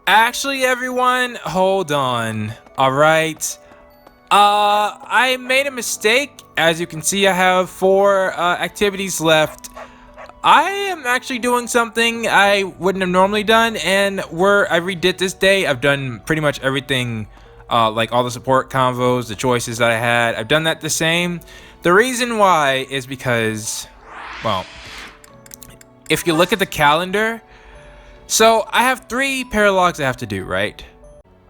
Actually, everyone, hold on. All right. I made a mistake. As you can see, I have 4 activities left. I am actually doing something I wouldn't have normally done, and I redid this day. I've done pretty much everything, like all the support convos, the choices that I had. I've done that the same. The reason why is because, well, if you look at the calendar, so I have 3 paralogs I have to do, right?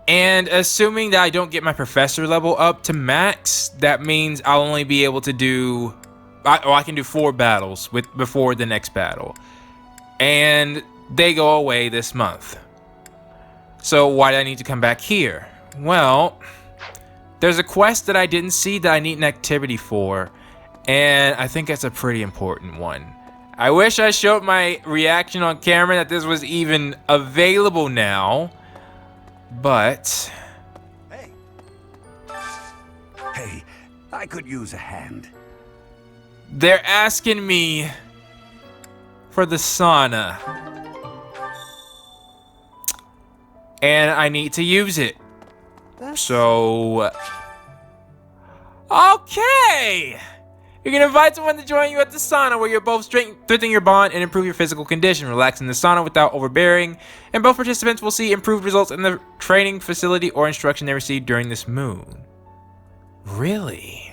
And assuming that I don't get my professor level up to max, that means I'll only be able to do, I can do 4 battles before the next battle. And they go away this month. So why do I need to come back here? Well, there's a quest that I didn't see that I need an activity for, and I think that's a pretty important one. I wish I showed my reaction on camera that this was even available now. But... Hey, I could use a hand. They're asking me for the sauna. And I need to use it. So... Okay! You can invite someone to join you at the sauna where you're both strengthening your bond and improve your physical condition. Relax in the sauna without overbearing, and both participants will see improved results in the training facility or instruction they received during this moon. Really?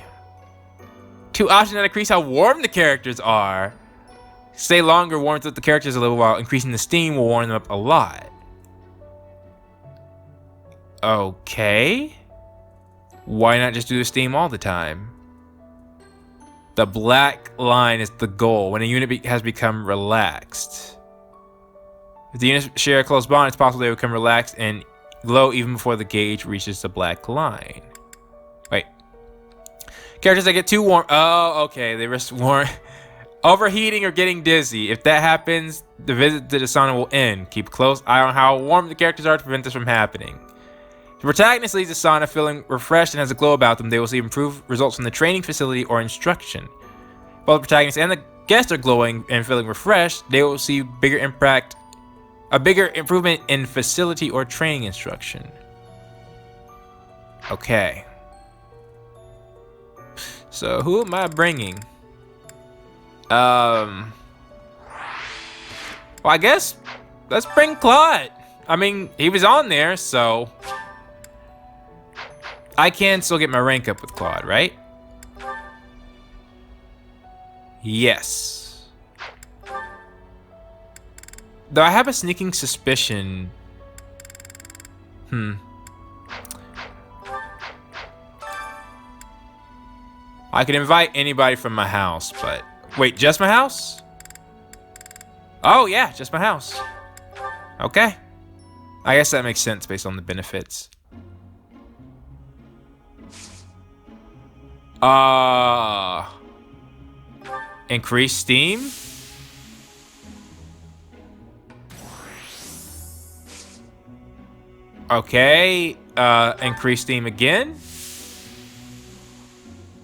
2 options that increase how warm the characters are. Stay longer, warms up the characters a little while. Increasing the steam will warm them up a lot. Okay. Why not just do the steam all the time? The black line is the goal when a unit has become relaxed. If the units share a close bond, it's possible they become relaxed and glow even before the gauge reaches the black line. Wait. Characters that get too warm. Oh, okay. They risk overheating or getting dizzy. If that happens, the visit to the sauna will end. Keep a close eye on how warm the characters are to prevent this from happening. The protagonist leaves the sauna feeling refreshed and has a glow about them. They will see improved results from the training facility or instruction. Both the protagonist and the guest are glowing and feeling refreshed. They will see a bigger improvement in facility or training instruction. Okay. So who am I bringing? Well, I guess let's bring Claude. I mean, he was on there, so I can still get my rank up with Claude, right? Yes. Though I have a sneaking suspicion. I could invite anybody from my house, but... Wait, just my house? Oh, yeah, just my house. Okay. I guess that makes sense based on the benefits. Increase steam? Okay, increase steam again?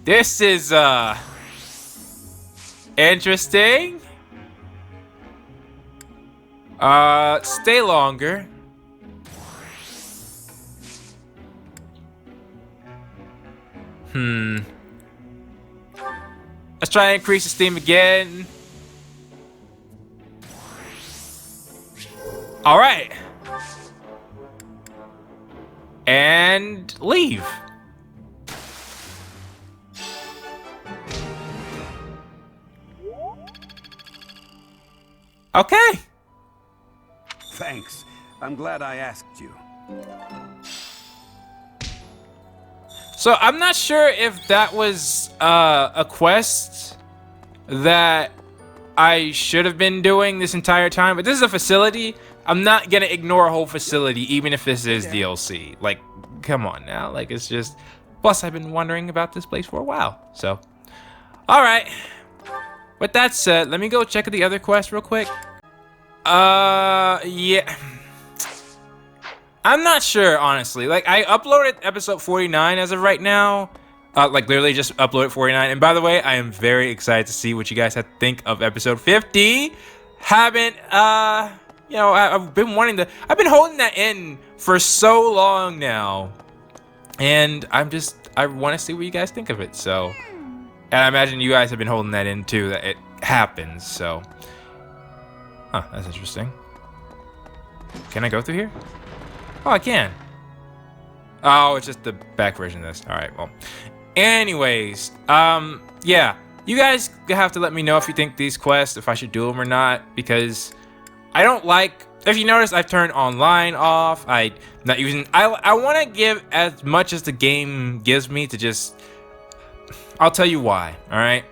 This is, interesting. Stay longer. Let's try and increase the steam again. All right. And leave. Okay. Thanks. I'm glad I asked you. So I'm not sure if that was a quest that I should have been doing this entire time, but this is a facility. I'm not gonna ignore a whole facility, even if this is DLC. Like, come on now. Like, it's just... Plus, I've been wondering about this place for a while. So, all right. With that said, let me go check the other quest real quick. Yeah. I'm not sure, honestly. Like, I uploaded episode 49 as of right now. Like, literally just uploaded 49. And by the way, I am very excited to see what you guys have to think of episode 50. Haven't You know, I've been holding that in for so long now. And I want to see what you guys think of it, so. And I imagine you guys have been holding that in too, that it happens, so. Huh, that's interesting. Can I go through here? Oh, I can. Oh, it's just the back version of this. Alright, well. Anyways, yeah. You guys have to let me know if you think these quests, if I should do them or not, because I don't like, if you notice, I've turned online off. I'm not using, I want to give as much as the game gives me to just, I'll tell you why, alright?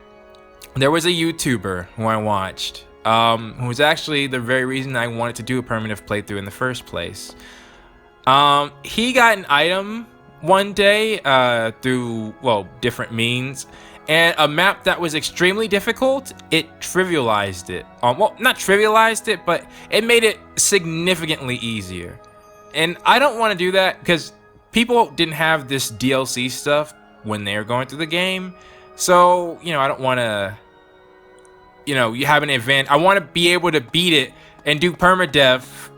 There was a YouTuber who I watched, who was actually the very reason I wanted to do a Permadeath playthrough in the first place. He got an item one day through, well, different means, and a map that was extremely difficult, it trivialized it. Well, not trivialized it, but it made it significantly easier. And I don't want to do that because people didn't have this DLC stuff when they were going through the game. So, you know, I don't want to, you know, you have an event. I want to be able to beat it and do permadeath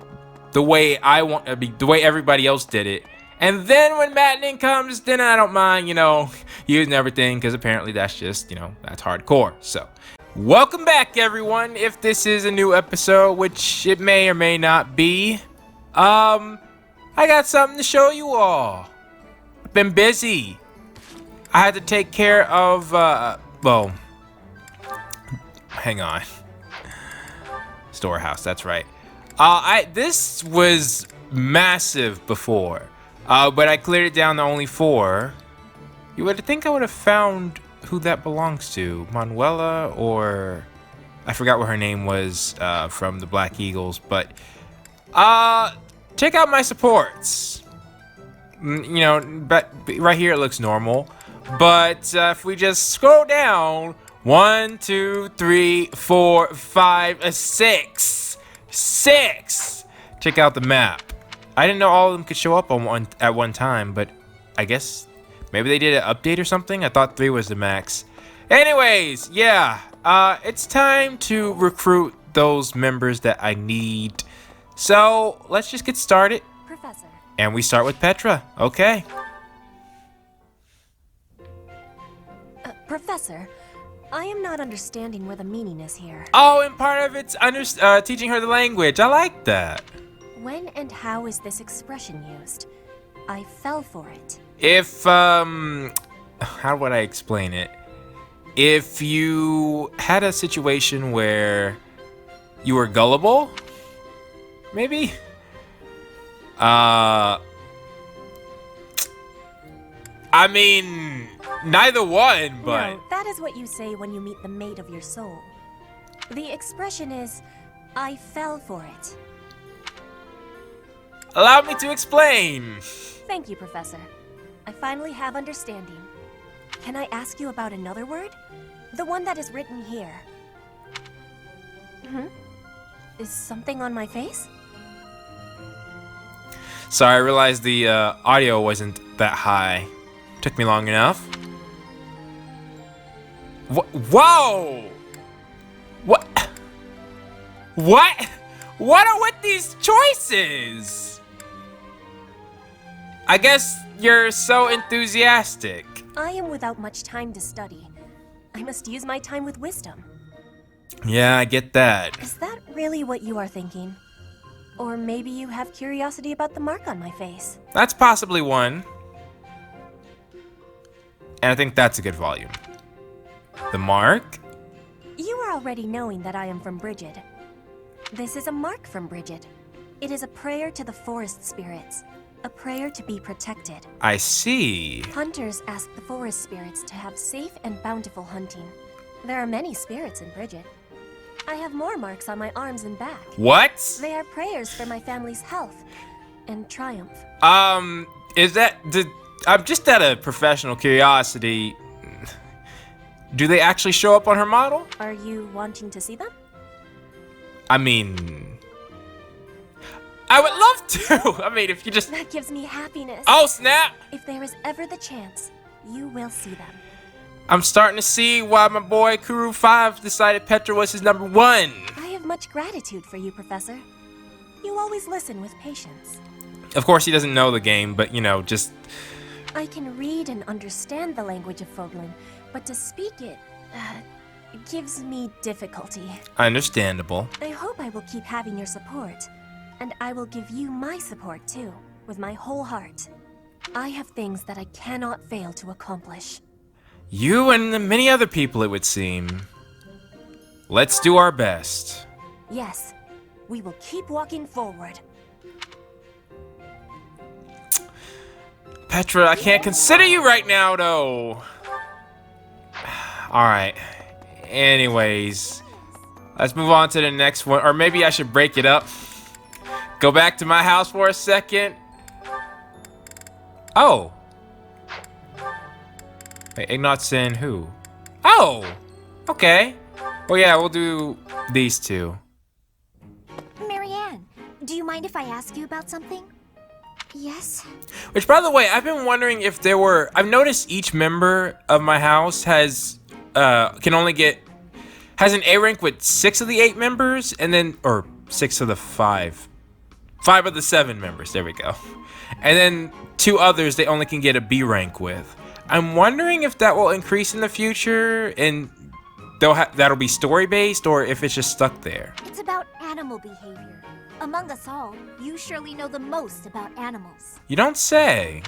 the way I want to be, the way everybody else did it. And then when maddening comes, then I don't mind, you know, using everything, because apparently that's just, you know, that's hardcore. So, welcome back, everyone. If this is a new episode, which it may or may not be, I got something to show you all. I've been busy. I had to take care of, well, hang on. Storehouse, that's right. This was massive before, but I cleared it down to only 4. You would think I would have found who that belongs to, Manuela, or I forgot what her name was from the Black Eagles, but check out my supports. You know, but right here it looks normal, but if we just scroll down, 1, 2, 3, 4, 5, 6. 6. Check out the map. I didn't know all of them could show up at one time, but I guess maybe they did an update or something. I thought 3 was the max. Anyways, yeah, it's time to recruit those members that I need. So let's just get started. Professor. And we start with Petra. Okay. Professor, I am not understanding where the meaning is here. Oh, and part of it's teaching her the language. I like that. When and how is this expression used? I fell for it. If, how would I explain it? If you had a situation where you were gullible, maybe? I mean, neither one, but... No, that is what you say when you meet the mate of your soul. The expression is, I fell for it. Allow me to explain. Thank you, Professor. I finally have understanding. Can I ask you about another word? The one that is written here. Is something on my face? Sorry, I realized the audio wasn't that high. Took me long enough. Whoa! What? What? What are with these choices? I guess you're so enthusiastic. I am without much time to study. I must use my time with wisdom. Yeah, I get that. Is that really what you are thinking? Or maybe you have curiosity about the mark on my face. That's possibly one. And I think that's a good volume. The mark? You are already knowing that I am from Brigid. This is a mark from Brigid. It is a prayer to the forest spirits. A prayer to be protected. I see. Hunters ask the forest spirits to have safe and bountiful hunting. There are many spirits in Brigid. I have more marks on my arms and back. What? They are prayers for my family's health and triumph. Is that I'm just out of professional curiosity. Do they actually show up on her model? Are you wanting to see them? I mean, I would love to. I mean, if you just... That gives me happiness. Oh, snap! If there is ever the chance, you will see them. I'm starting to see why my boy Kuru 5 decided Petra was his #1. I have much gratitude for you, Professor. You always listen with patience. Of course, he doesn't know the game, but, you know, just... I can read and understand the language of Foglin, but to speak it, gives me difficulty. Understandable. I hope I will keep having your support, and I will give you my support too, with my whole heart. I have things that I cannot fail to accomplish. You and the many other people, it would seem. Let's do our best. Yes, we will keep walking forward. Petra, I can't consider you right now, though. Alright. Anyways, let's move on to the next one. Or maybe I should break it up. Go back to my house for a second. Oh. Wait, Ignat's in who? Oh! Okay. Well, yeah, we'll do these two. Marianne, do you mind if I ask you about something? Yes? Which, by the way, I've been wondering if there were... I've noticed each member of my house has... can only get... Has an A rank with 6 of the 8 members, and then... Or 6 of the 5. 5 of the 7 members, there we go. And then 2 others they only can get a B rank with. I'm wondering if that will increase in the future, and that'll be story-based, or if it's just stuck there. It's about animal behavior. Among us all, you surely know the most about animals. You don't say.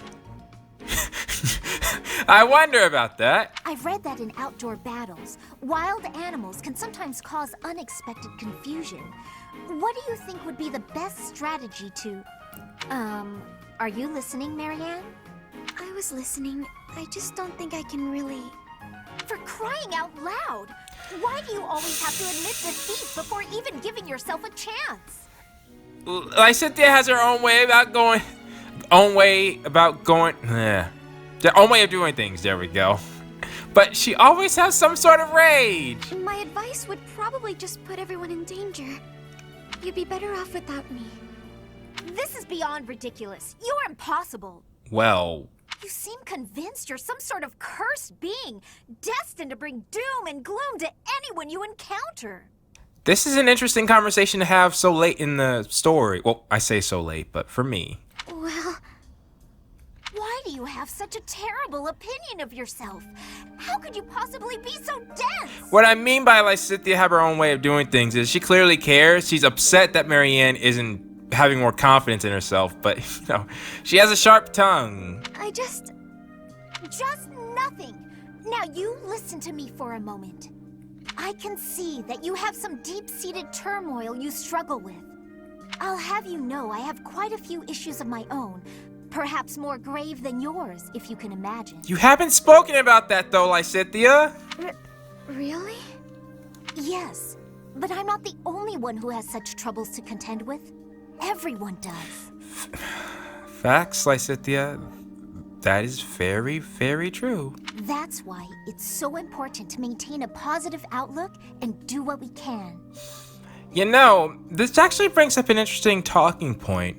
I wonder about that. I've read that in outdoor battles, wild animals can sometimes cause unexpected confusion. What do you think would be the best strategy to... are you listening, Marianne? I was listening. I just don't think I can really... For crying out loud! Why do you always have to admit defeat before even giving yourself a chance? Lysithea has her own way about going... Their own way of doing things, there we go. But she always has some sort of rage. My advice would probably just put everyone in danger. You'd be better off without me. This is beyond ridiculous. You're impossible. Well... You seem convinced you're some sort of cursed being, destined to bring doom and gloom to anyone you encounter. This is an interesting conversation to have so late in the story. Well, I say so late, but for me. Well... Why do you have such a terrible opinion of yourself? How could you possibly be so dense? What I mean by Lysithea have her own way of doing things is she clearly cares. She's upset that Marianne isn't having more confidence in herself, but, you know, she has a sharp tongue. Just nothing. Now you listen to me for a moment. I can see that you have some deep-seated turmoil you struggle with. I'll have you know I have quite a few issues of my own, perhaps more grave than yours, if you can imagine. You haven't spoken about that, though, Lysithea. Really? Yes, but I'm not the only one who has such troubles to contend with. Everyone does. Facts, Lysithea. That is very, very true. That's why it's so important to maintain a positive outlook and do what we can. You know, this actually brings up an interesting talking point.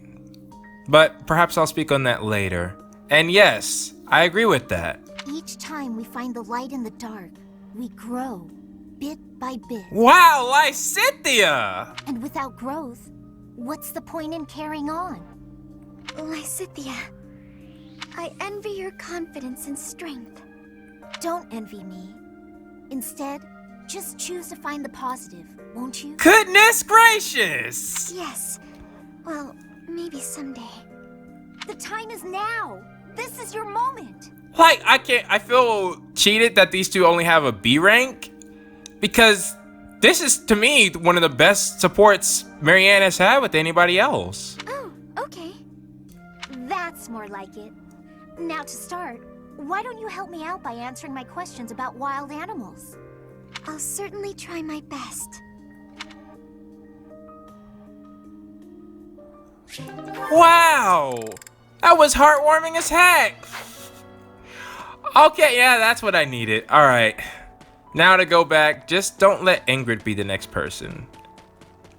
But perhaps I'll speak on that later. And yes, I agree with that. Each time we find the light in the dark, we grow, bit by bit. Wow, Lysithea! And without growth, what's the point in carrying on? Lysithea, I envy your confidence and strength. Don't envy me. Instead, just choose to find the positive, won't you? Goodness gracious! Yes. Well, maybe someday. The time is now. This is your moment. Like, I feel cheated that these two only have a B rank. Because this is, to me, one of the best supports Marianne has had with anybody else. Oh, okay. That's more like it. Now to start, why don't you help me out by answering my questions about wild animals? I'll certainly try my best. Wow! That was heartwarming as heck! Okay, yeah, that's what I needed. Alright. Now to go back, just don't let Ingrid be the next person.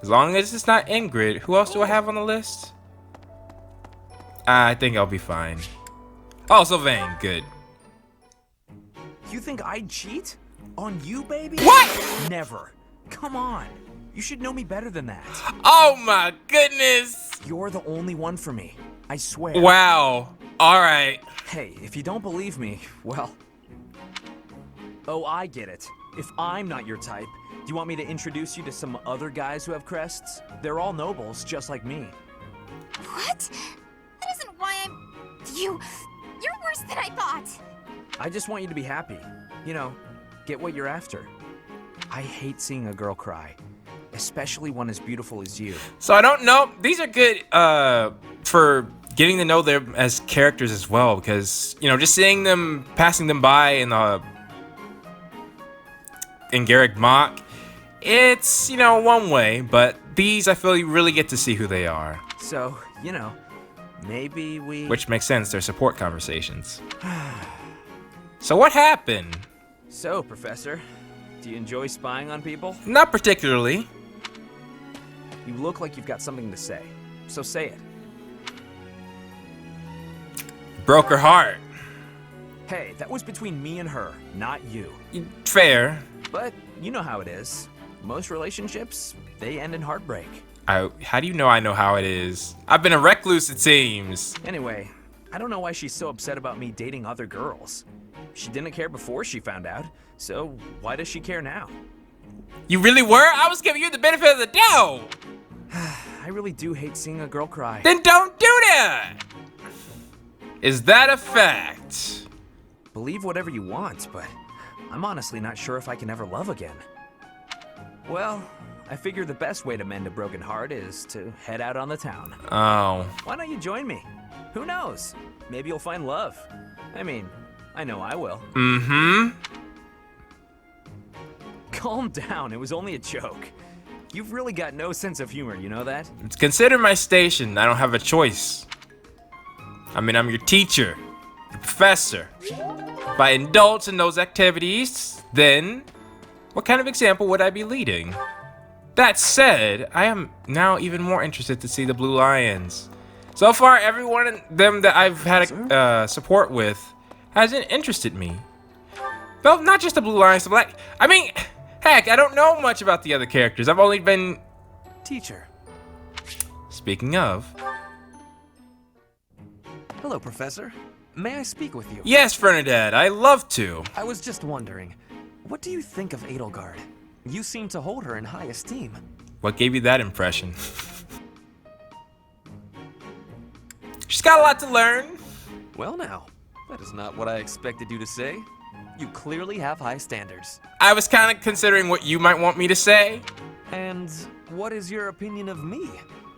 As long as it's not Ingrid, who else do I have on the list? I think I'll be fine. Oh, Sylvain, good. You think I'd cheat? On you, baby? What? Never. Come on. You should know me better than that. Oh my goodness! You're the only one for me. I swear. Wow. Alright. Hey, if you don't believe me, well... Oh, I get it. If I'm not your type, do you want me to introduce you to some other guys who have crests? They're all nobles, just like me. What? That isn't why I'm... You're worse than I thought. I just want you to be happy. You know, get what you're after. I hate seeing a girl cry, especially one as beautiful as you. So I don't know. These are good for getting to know them as characters as well, because, you know, just seeing them, passing them by in Garrick Mock, it's, you know, one way, but these I feel you really get to see who they are. So, you know, maybe we... Which makes sense, they're support conversations. So what happened? So, Professor, do you enjoy spying on people? Not particularly. You look like you've got something to say, so say it. Broke her heart. Hey, that was between me and her, not you. Fair. But you know how it is. Most relationships, they end in heartbreak. How do you know I know how it is? I've been a recluse, it seems. Anyway, I don't know why she's so upset about me dating other girls. She didn't care before she found out, so why does she care now? You really were? I was giving you the benefit of the doubt. I really do hate seeing a girl cry. Then don't do that. Is that a fact? Believe whatever you want, but I'm honestly not sure if I can ever love again. Well, I figure the best way to mend a broken heart is to head out on the town. Oh. Why don't you join me? Who knows? Maybe you'll find love. I mean, I know I will. Mm-hmm. Calm down, it was only a joke. You've really got no sense of humor, you know that? Consider my station. I don't have a choice. I mean, I'm your teacher, your professor. If I indulge in those activities, then what kind of example would I be leading? That said, I am now even more interested to see the Blue Lions. So far, every one of them that I've had support with hasn't interested me. Well, not just the Blue Lions, the Black... I mean, heck, I don't know much about the other characters. I've only been... Teacher. Speaking of... Hello, Professor. May I speak with you? Yes, Permadeath, I love to. I was just wondering, what do you think of Edelgard? You seem to hold her in high esteem. What gave you that impression? She's got a lot to learn. Well now, that is not what I expected you to say. You clearly have high standards. I was kind of considering what you might want me to say. And what is your opinion of me?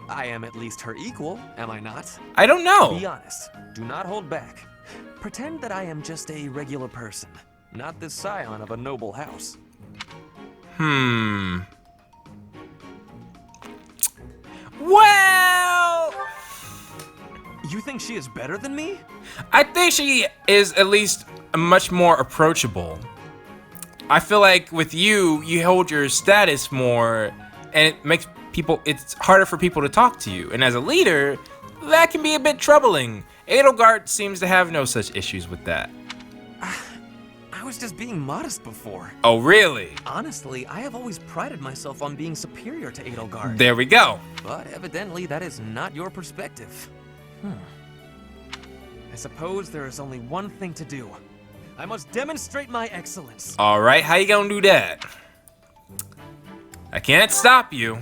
I am at least her equal, am I not? I don't know. Be honest. Do not hold back. Pretend that I am just a regular person, not the scion of a noble house. Well... You think she is better than me? I think she is at least much more approachable. I feel like with you, you hold your status more, and it makes it's harder for people to talk to you. And as a leader, that can be a bit troubling. Edelgard seems to have no such issues with that. I was just being modest before. Oh, really? Honestly, I have always prided myself on being superior to Edelgard. There we go. But evidently, that is not your perspective. I suppose there is only one thing to do. I must demonstrate my excellence. All right, how you gonna do that? I can't stop you.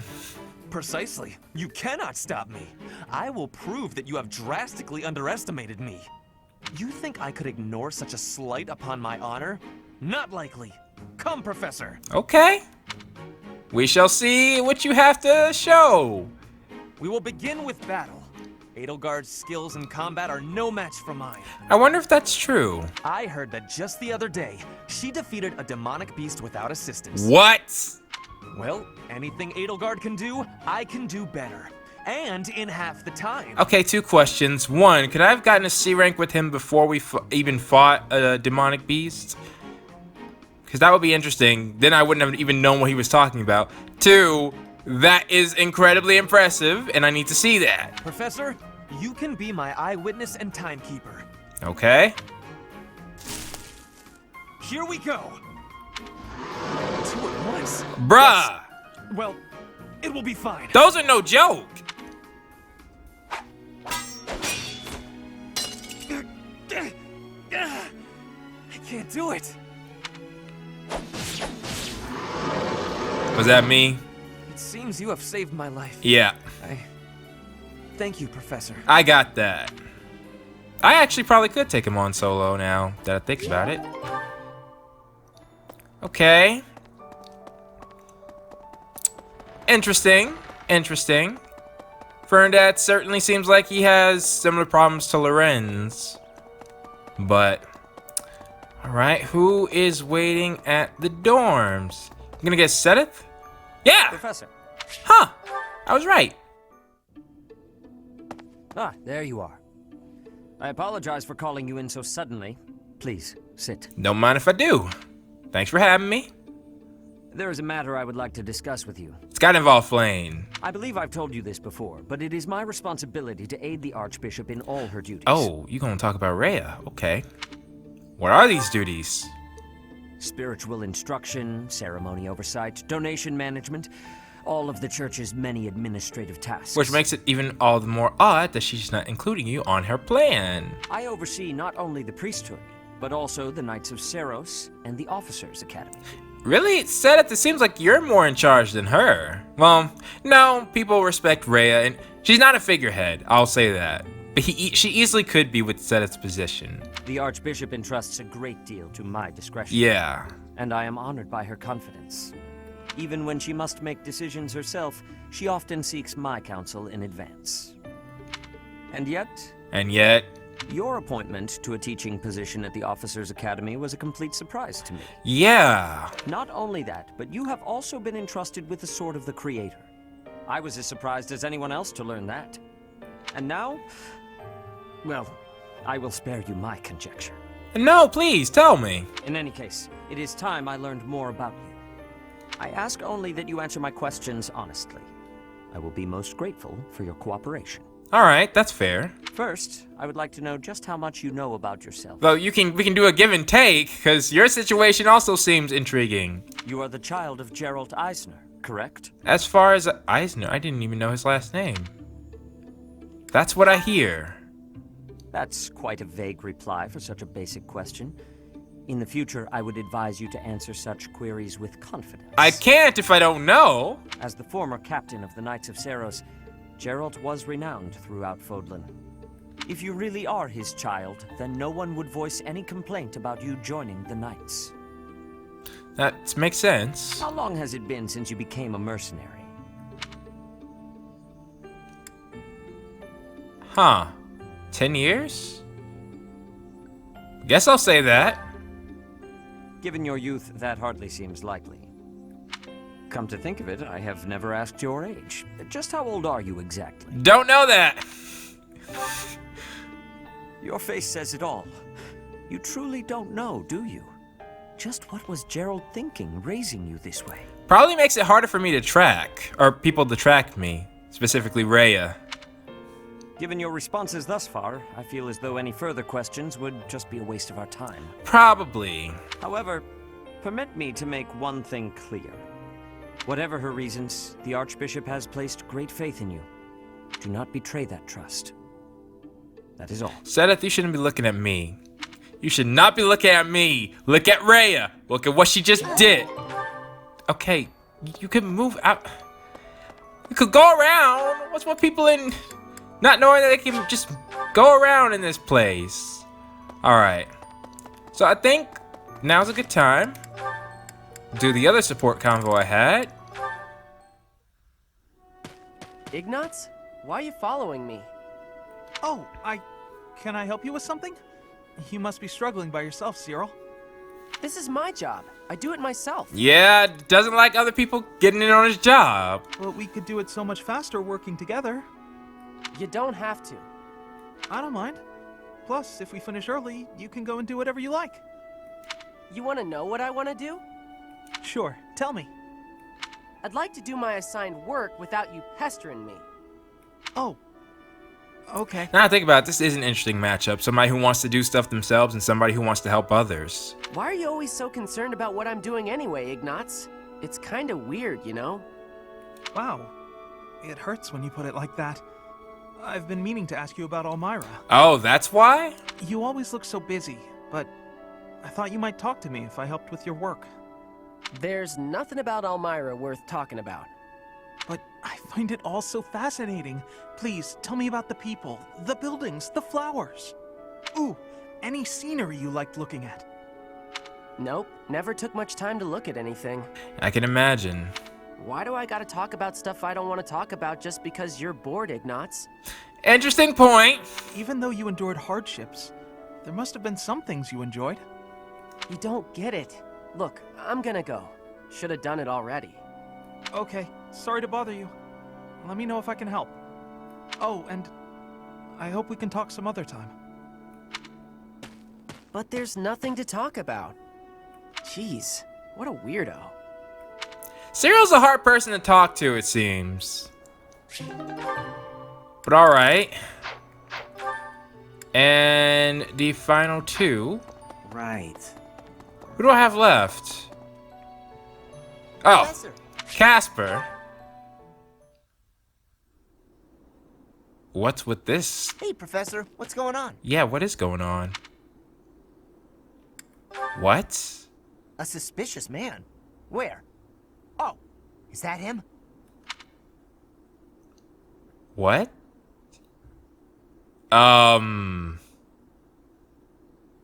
Precisely. You cannot stop me. I will prove that you have drastically underestimated me. You think I could ignore such a slight upon my honor? Not likely. Come, Professor. Okay. We shall see what you have to show. We will begin with battle. Edelgard's skills in combat are no match for mine. I wonder if that's true. I heard that just the other day, she defeated a demonic beast without assistance. What? Well, anything Edelgard can do, I can do better. And in half the time. Okay, 2 questions. 1, could I have gotten a C rank with him before we even fought a demonic beast? Because that would be interesting. Then I wouldn't have even known what he was talking about. 2, that is incredibly impressive, and I need to see that. Professor, you can be my eyewitness and timekeeper. Okay. Here we go. 2 at once. Bruh! Well, It will be fine. Those are no joke. I can't do it. Was that me? It seems you have saved my life. Yeah. Thank you, Professor. I got that. I actually probably could take him on solo now that I think about it. Okay. Interesting. Interesting. Ferndad certainly seems like he has similar problems to Lorenz. But, alright, who is waiting at the dorms? You gonna get Seteth? Yeah! Professor. Huh! I was right. Ah, there you are. I apologize for calling you in so suddenly. Please, sit. Don't mind if I do. Thanks for having me. There is a matter I would like to discuss with you. It's gotta involve Flame. I believe I've told you this before, but it is my responsibility to aid the Archbishop in all her duties. Oh, you gonna talk about Rhea? Okay. What are these duties? Spiritual instruction, ceremony oversight, donation management, all of the church's many administrative tasks. Which makes it even all the more odd that she's not including you on her plan. I oversee not only the priesthood, but also the Knights of Seros and the Officers' Academy. Really? It said it seems like you're more in charge than her. Well, no, people respect Rhea, and she's not a figurehead, I'll say that. But she easily could be with Seteth's position. The Archbishop entrusts a great deal to my discretion. Yeah. And I am honored by her confidence. Even when she must make decisions herself, she often seeks my counsel in advance. And yet, your appointment to a teaching position at the Officers' Academy was a complete surprise to me. Yeah. Not only that, but you have also been entrusted with the Sword of the Creator. I was as surprised as anyone else to learn that. And now, well, I will spare you my conjecture. No, please, tell me. In any case, it is time I learned more about you. I ask only that you answer my questions honestly. I will be most grateful for your cooperation. Alright, that's fair. First, I would like to know just how much you know about yourself. Well, we can do a give and take, because your situation also seems intriguing. You are the child of Gerald Eisner, correct? As far as Eisner, I didn't even know his last name. That's what I hear. That's quite a vague reply for such a basic question. In the future, I would advise you to answer such queries with confidence. I can't if I don't know. As the former captain of the Knights of Seros, Gerald was renowned throughout Fodlan. If you really are his child, then no one would voice any complaint about you joining the Knights. That makes sense. How long has it been since you became a mercenary? Huh. 10 years? Guess I'll say that. Given your youth, that hardly seems likely. Come to think of it, I have never asked your age. Just how old are you exactly? Don't know that. Your face says it all. You truly don't know, do you? Just what was Gerald thinking, raising you this way? Probably makes it harder for me to track, or people to track me, specifically Rhea. Given your responses thus far, I feel as though any further questions would just be a waste of our time. Probably. However, permit me to make one thing clear. Whatever her reasons, the Archbishop has placed great faith in you. Do not betray that trust. That is all. Seteth, you shouldn't be looking at me. You should not be looking at me. Look at Rhea. Look at what she just did. Okay, you could move out. You could go around. What's what people in... Not knowing that they can just go around in this place. Alright. So I think now's a good time. Do the other support convo I had. Ignatz? Why are you following me? Oh, can I help you with something? You must be struggling by yourself, Cyril. This is my job. I do it myself. Yeah, doesn't like other people getting in on his job. Well, we could do it so much faster working together. You don't have to. I don't mind. Plus, if we finish early, you can go and do whatever you like. You want to know what I want to do? Sure, tell me. I'd like to do my assigned work without you pestering me. Oh. Okay. Now I think about it, this is an interesting matchup. Somebody who wants to do stuff themselves and somebody who wants to help others. Why are you always so concerned about what I'm doing anyway, Ignatz? It's kinda weird, you know? Wow. It hurts when you put it like that. I've been meaning to ask you about Elmira. Oh, that's why? You always look so busy, but I thought you might talk to me if I helped with your work. There's nothing about Elmira worth talking about. But I find it all so fascinating. Please, tell me about the people, the buildings, the flowers. Ooh, any scenery you liked looking at. Nope, never took much time to look at anything. I can imagine. Why do I gotta talk about stuff I don't want to talk about just because you're bored, Ignatz? Interesting point. Even though you endured hardships, there must have been some things you enjoyed. You don't get it. Look, I'm gonna go. Should have done it already. Okay, sorry to bother you. Let me know if I can help. Oh, and I hope we can talk some other time. But there's nothing to talk about. Jeez, what a weirdo. Cyril's a hard person to talk to, it seems. But alright. And the final two. Right. Who do I have left? Oh, Professor. Caspar. What's with this? Hey, Professor, what's going on? Yeah, what is going on? What? A suspicious man. Where? Oh, is that him? What?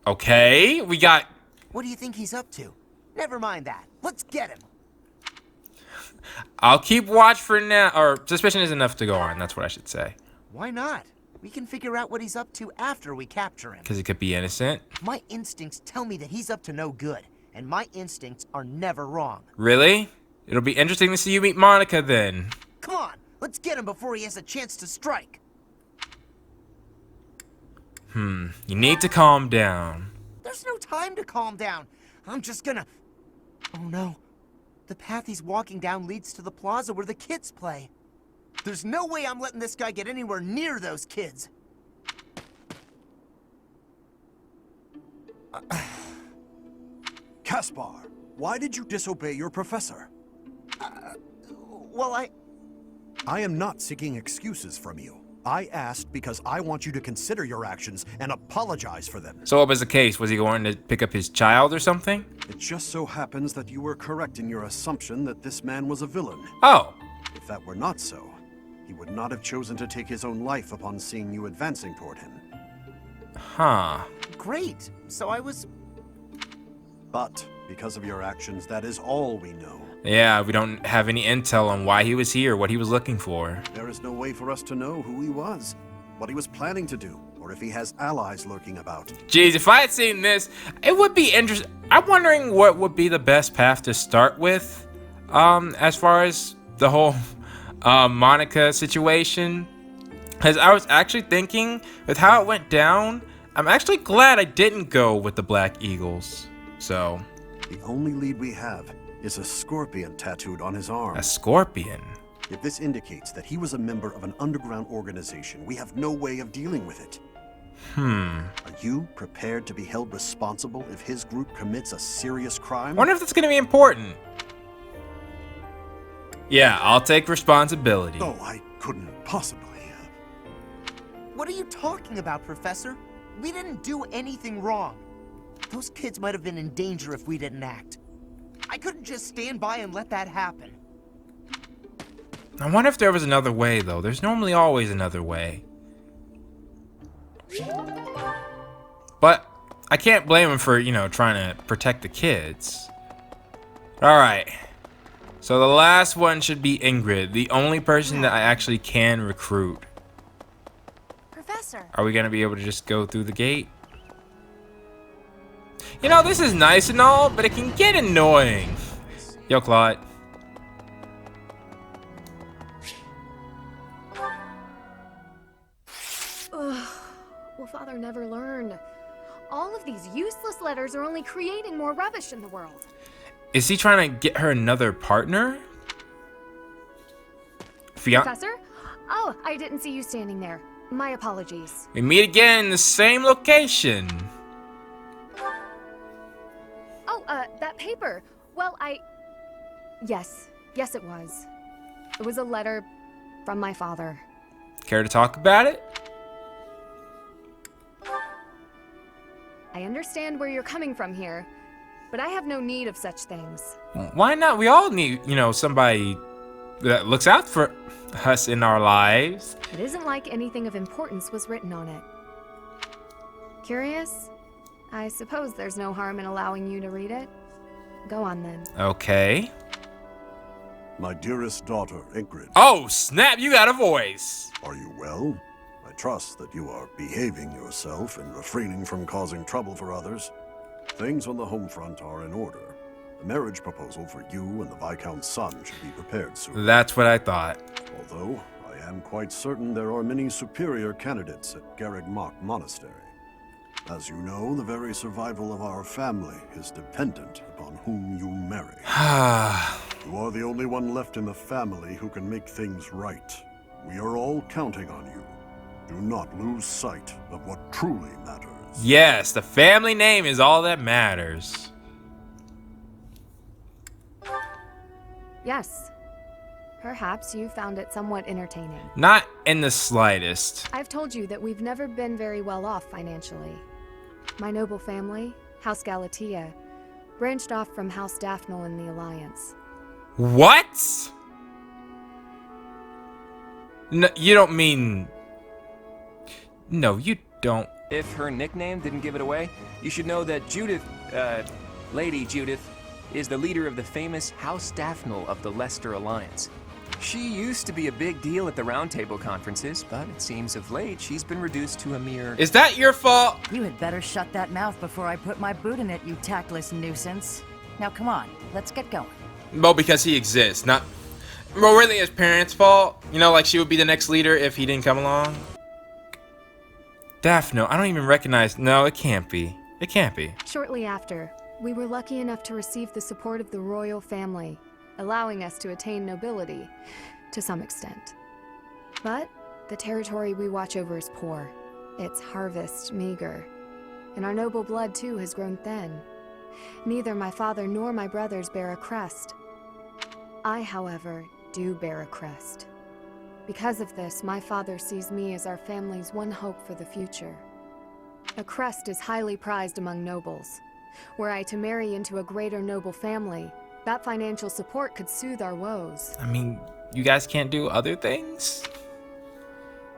Okay, we got... What do you think he's up to? Never mind that. Let's get him. I'll keep watch for now, or suspicion is enough to go on, that's what I should say. Why not? We can figure out what he's up to after we capture him. Because he could be innocent. My instincts tell me that he's up to no good, and my instincts are never wrong. Really? It'll be interesting to see you meet Monica then. Come on, let's get him before he has a chance to strike. You need to calm down. There's no time to calm down. I'm just gonna... Oh no. The path he's walking down leads to the plaza where the kids play. There's no way I'm letting this guy get anywhere near those kids. Caspar, why did you disobey your professor? Well, I am not seeking excuses from you. I asked because I want you to consider your actions and apologize for them. So what was the case? Was he going to pick up his child or something? It just so happens that you were correct in your assumption that this man was a villain. Oh. If that were not so, he would not have chosen to take his own life upon seeing you advancing toward him. Huh. great. So I was... But because of your actions, that is all we know. Yeah, we don't have any intel on why he was here, what he was looking for. There is no way for us to know who he was, what he was planning to do, or if he has allies lurking about. Jeez, if I had seen this, it would be interesting. I'm wondering what would be the best path to start with, as far as the whole Monica situation. Because I was actually thinking, with how it went down, I'm actually glad I didn't go with the Black Eagles. So... The only lead we have is a scorpion tattooed on his arm. A scorpion? If this indicates that he was a member of an underground organization, we have no way of dealing with it. Are you prepared to be held responsible if his group commits a serious crime? I wonder if that's going to be important. Yeah, I'll take responsibility. Oh, I couldn't possibly. What are you talking about, Professor? We didn't do anything wrong. Those kids might have been in danger if we didn't act. I couldn't just stand by and let that happen. I wonder if there was another way, though. There's normally always another way. But I can't blame him for, you know, trying to protect the kids. Alright. So the last one should be Ingrid, the only person that I actually can recruit. Professor. Are we going to be able to just go through the gate? You know, this is nice and all, but it can get annoying. Yo, Claude. Ugh. Will Father never learn? All of these useless letters are only creating more rubbish in the world. Is he trying to get her another partner? Professor? Oh, I didn't see you standing there. My apologies. We meet again in the same location. Oh, that paper. Well, Yes, it was. It was a letter from my father. Care to talk about it? I understand where you're coming from here, but I have no need of such things. Why not? We all need, somebody that looks out for us in our lives. It isn't like anything of importance was written on it. Curious? I suppose there's no harm in allowing you to read it. Go on then. Okay. My dearest daughter, Ingrid. Oh, snap, you got a voice. Are you well? I trust that you are behaving yourself and refraining from causing trouble for others. Things on the home front are in order. The marriage proposal for you and the Viscount's son should be prepared soon. That's what I thought. Although, I am quite certain there are many superior candidates at Garreg Monastery. As you know, the very survival of our family is dependent upon whom you marry. You are the only one left in the family who can make things right. We are all counting on you. Do not lose sight of what truly matters. Yes, the family name is all that matters. Yes. Perhaps you found it somewhat entertaining. Not in the slightest. I've told you that we've never been very well off financially. My noble family, House Galatea, branched off from House Daphne in the Alliance. What? No, you don't mean... No, you don't. If her nickname didn't give it away, you should know that Judith, Lady Judith, is the leader of the famous House Daphne of the Leicester Alliance. She used to be a big deal at the Round Table conferences, but it seems of late she's been reduced to a mere... Is that your fault? You had better shut that mouth before I put my boot in it, you tactless nuisance. Now come on, let's get going. Well, because he exists, not... Well, really his parents' fault. Like she would be the next leader if he didn't come along. Daphne, I don't even recognize... No, it can't be. It can't be. Shortly after, we were lucky enough to receive the support of the royal family, allowing us to attain nobility, to some extent. But the territory we watch over is poor, its harvest meager, and our noble blood too has grown thin. Neither my father nor my brothers bear a crest. I, however, do bear a crest. Because of this, my father sees me as our family's one hope for the future. A crest is highly prized among nobles. Were I to marry into a greater noble family, that financial support could soothe our woes. I mean, you guys can't do other things?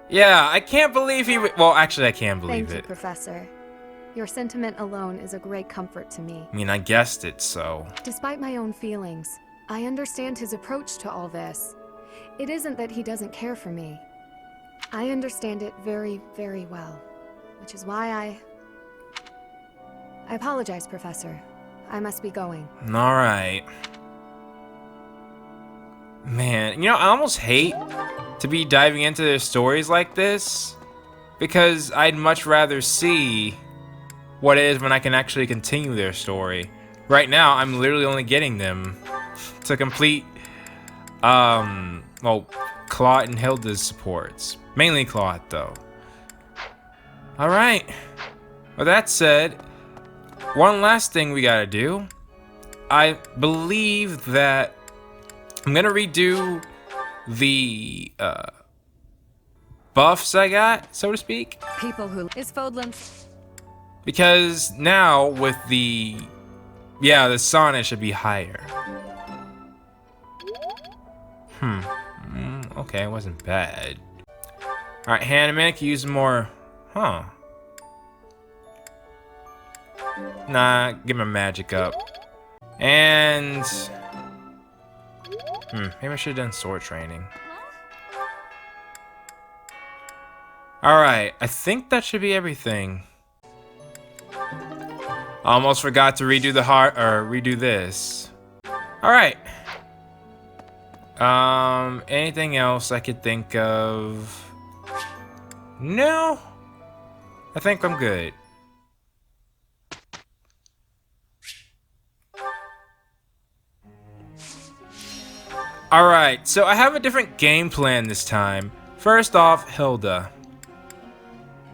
Yeah, I can't believe he... Well, actually, I can believe it. Thank you, Professor. Your sentiment alone is a great comfort to me. I mean, I guessed it, so... Despite my own feelings, I understand his approach to all this. It isn't that he doesn't care for me. I understand it very, very well, which is why I apologize, Professor. I must be going. Alright. Man, I almost hate to be diving into their stories like this, because I'd much rather see what it is when I can actually continue their story. Right now, I'm literally only getting them to complete, Claude and Hilda's supports. Mainly Claude, though. Alright. With that said, one last thing we gotta do. I believe that I'm gonna redo the buffs I got, so to speak. People who is Fodlan. Because now with the sauna should be higher. Okay, it wasn't bad. Alright, Hanneman, can use more. Nah, get my magic up. And maybe I should have done sword training. Alright, I think that should be everything. Almost forgot to redo the redo this. Alright. Anything else I could think of? No. I think I'm good. Alright, so I have a different game plan this time. First off, Hilda.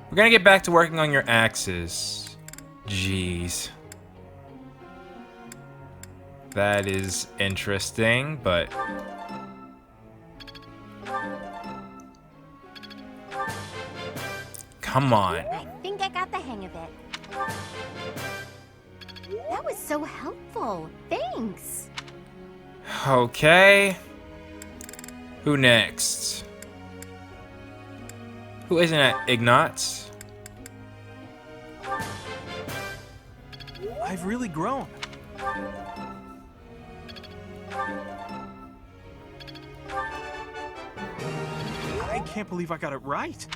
We're gonna get back to working on your axes. Jeez. That is interesting, but... Come on. I think I got the hang of it. That was so helpful. Thanks. Okay. Who next? Who isn't it? Ignatz? I've really grown. I can't believe I got it right.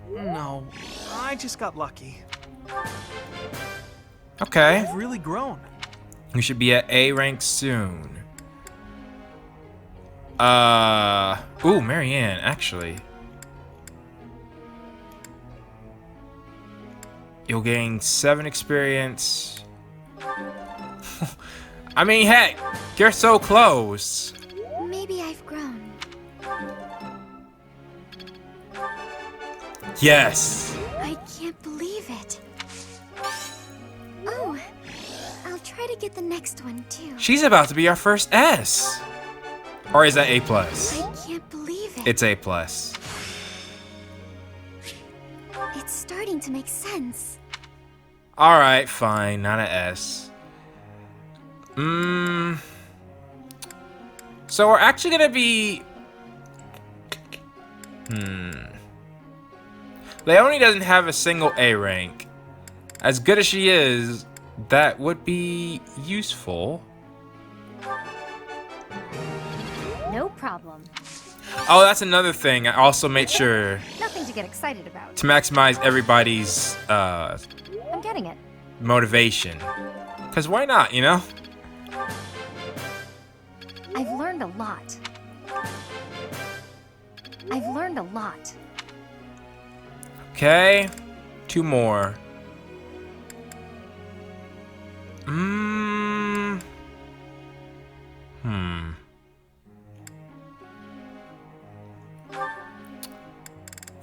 No, I just got lucky. Okay. I've really grown. We should be at A rank soon. Ooh, Marianne, actually. You'll gain 7 experience. I mean, heck, you're so close. Maybe I've grown. Yes. I can't believe it. Oh, I'll try to get the next one too. She's about to be our first S. Or is that A+? I can't believe it. It's A+. It's starting to make sense. Alright, fine, not an S. So we're actually gonna be... Leonie doesn't have a single A rank. As good as she is, that would be useful. No problem. Oh, that's another thing. I also made sure Nothing to get excited about. to maximize everybody's I'm getting it. motivation. Because why not, you know? I've learned a lot. I've learned a lot. Okay. 2 more.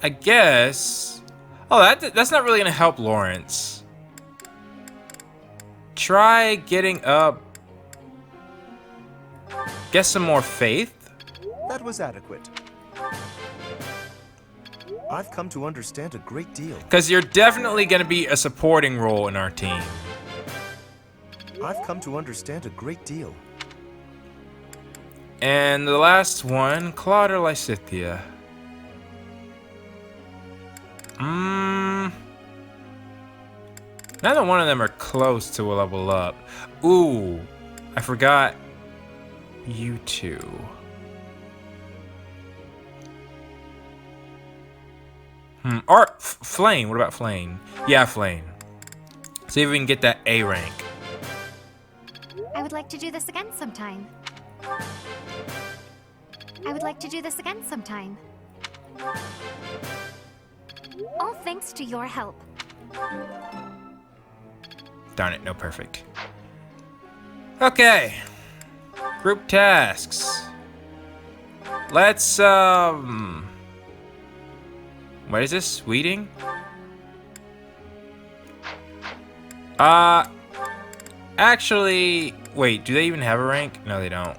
I guess. Oh, that's not really gonna help Lawrence. Try getting up. Get some more faith. That was adequate. I've come to understand a great deal. Because you're definitely gonna be a supporting role in our team. I've come to understand a great deal. And the last one, Claude or Lysithia. Neither one of them are close to a level up. Ooh, I forgot you two. Or Flame. What about Flame? Yeah, Flame. See if we can get that A rank. I would like to do this again sometime. I would like to do this again sometime. All thanks to your help. Darn it, no perfect. Okay. Group tasks. Let's, what is this? Weeding? Actually, wait, do they even have a rank? No, they don't.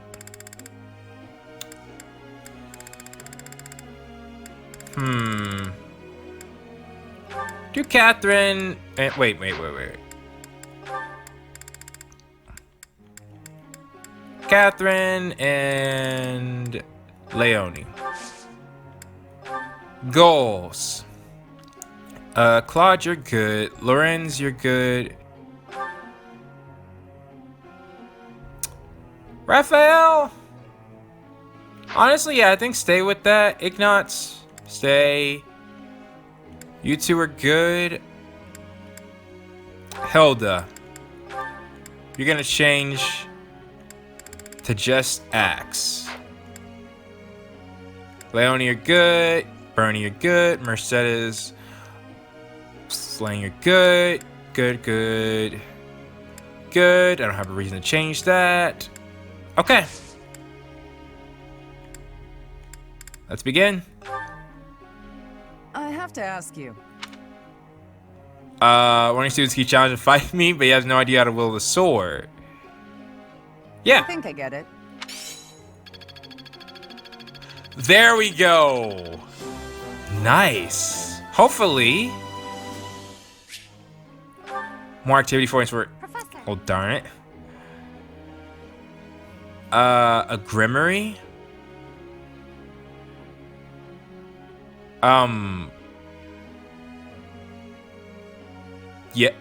Do Catherine... Wait. Catherine and Leonie. Goals. Claude, you're good. Lorenz, you're good. Raphael? Honestly, yeah, I think stay with that. Ignatz, stay. You two are good. Hilda, you're gonna change to just Axe. Leonie, you're good. Bernie, you're good. Mercedes, Slang, you're good. Good. I don't have a reason to change that. Okay. Let's begin. I have to ask you. One of your students keep challenging to fight me, but he has no idea how to wield the sword. Yeah. I think I get it. There we go. Nice. hopefully, more activity points for. Professor. Oh darn it. A grimory. Yeah.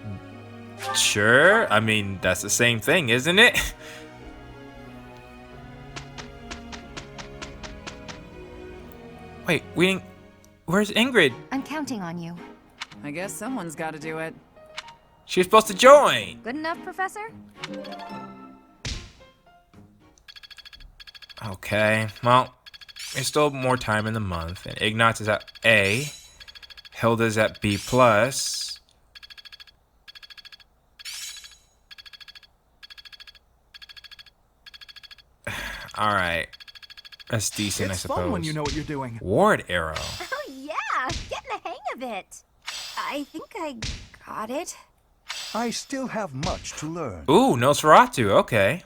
Sure. I mean, that's the same thing, isn't it? Wait, we didn't... Where's Ingrid? I'm counting on you. I guess someone's got to do it. She was supposed to join. Good enough, Professor? Okay, well, there's still more time in the month, and Ignatz is at A, Hilda's at B+. Alright, that's decent, I suppose. It's fun when you know what you're doing. Ward arrow. Oh yeah, getting the hang of it. I think I got it. I still have much to learn. Ooh, Nosferatu, okay.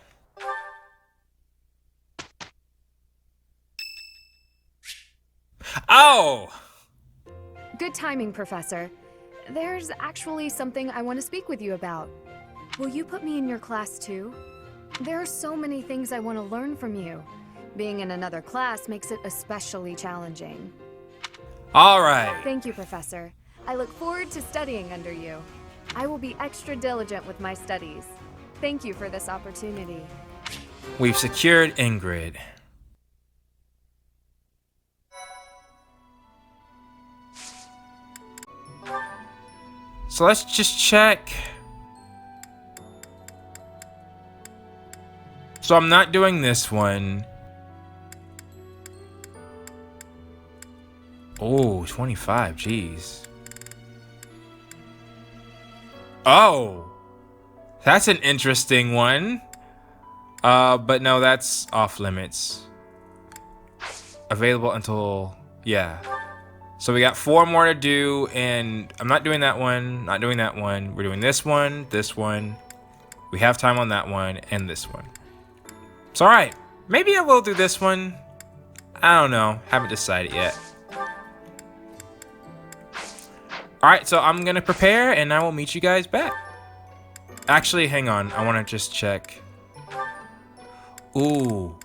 Oh! Good timing, Professor. There's actually something I want to speak with you about. Will you put me in your class too? There are so many things I want to learn from you. Being in another class makes it especially challenging. All right. Thank you, Professor. I look forward to studying under you. I will be extra diligent with my studies. Thank you for this opportunity. We've secured Ingrid. So let's just check. So I'm not doing this one. Oh, 25, jeez. Oh, that's an interesting one. But no, that's off limits. Available until, yeah. So we got 4 more to do, and I'm not doing that one, not doing that one. We're doing this one, this one. We have time on that one, and this one. It's alright. Maybe I will do this one. I don't know. Haven't decided yet. Alright, so I'm gonna prepare, and I will meet you guys back. Actually, hang on. I want to just check. Ooh.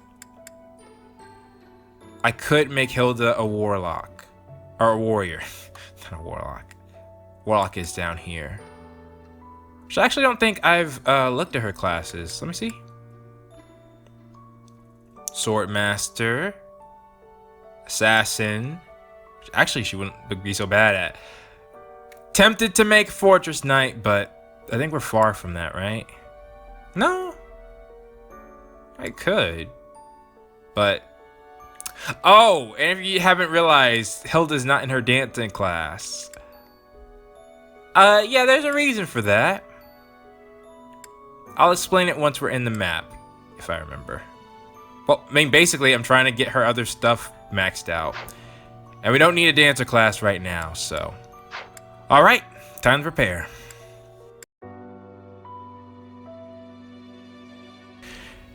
I could make Hilda a warlock. Or a warrior. Not a warlock. Warlock is down here. So I actually don't think I've looked at her classes. Let me see. Swordmaster. Assassin. Which actually, she wouldn't be so bad at. Tempted to make Fortress Knight, but I think we're far from that, right? No. I could. But... Oh, and if you haven't realized, Hilda's not in her dancing class. Yeah, there's a reason for that. I'll explain it once we're in the map, if I remember. Well, I mean, basically, I'm trying to get her other stuff maxed out. And we don't need a dancer class right now, so... Alright, time to prepare.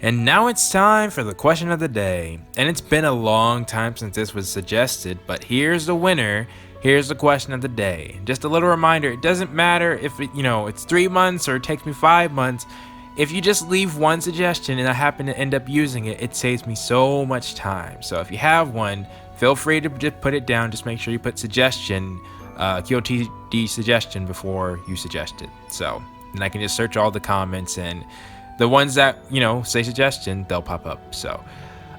And now it's time for the question of the day. And it's been a long time since this was suggested, but here's the winner. Here's the question of the day. Just a little reminder, it doesn't matter if it, it's 3 months or it takes me 5 months. If you just leave one suggestion and I happen to end up using it, it saves me so much time. So if you have one, feel free to just put it down. Just make sure you put suggestion, QOTD Suggestion before you suggest it. So then I can just search all the comments, and the ones that, say suggestion, they'll pop up. So,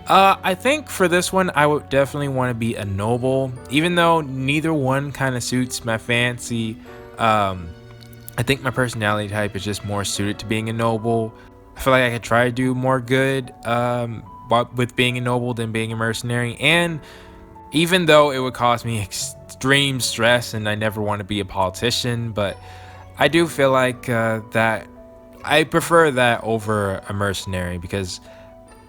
I think for this one, I would definitely want to be a noble, even though neither one kind of suits my fancy. I think my personality type is just more suited to being a noble. I feel like I could try to do more good with being a noble than being a mercenary. And even though it would cause me extreme stress and I never want to be a politician, but I do feel like that I prefer that over a mercenary, because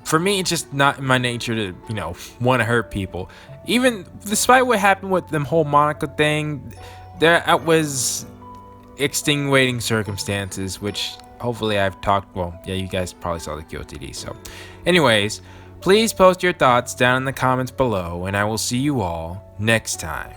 for me, it's just not in my nature to, want to hurt people. Even despite what happened with them whole Monica thing, there was extenuating circumstances, which hopefully I've talked, well, yeah, you guys probably saw the QOTD. So anyways, please post your thoughts down in the comments below, and I will see you all next time.